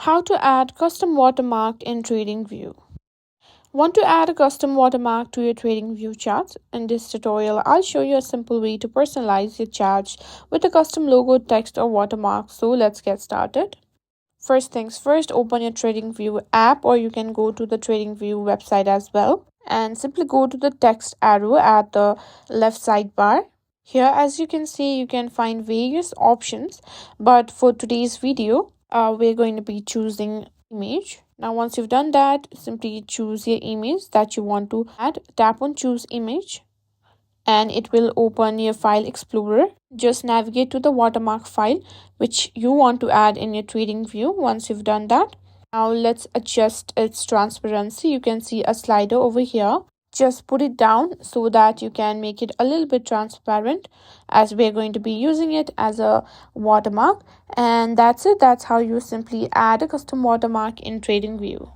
How to add custom watermark in TradingView. Want to add a custom watermark to your TradingView charts? In this tutorial, I'll show you a simple way to personalize your charts with a custom logo, text, or watermark. So let's get started. First things first, open your TradingView app, or you can go to the TradingView website as well. And simply go to the text arrow at the left sidebar. Here, as you can see, you can find various options, but for today's video, we're going to be choosing image. Now, once you've done that, simply choose your image that you want to add. Tap on choose image and it will open your file explorer. Just navigate to the watermark file which you want to add in your TradingView. Once you've done that, now let's adjust its transparency. You can see a slider over here. Just put it down so that you can make it a little bit transparent, as we're going to be using it as a watermark. And that's it. That's how you simply add a custom watermark in TradingView.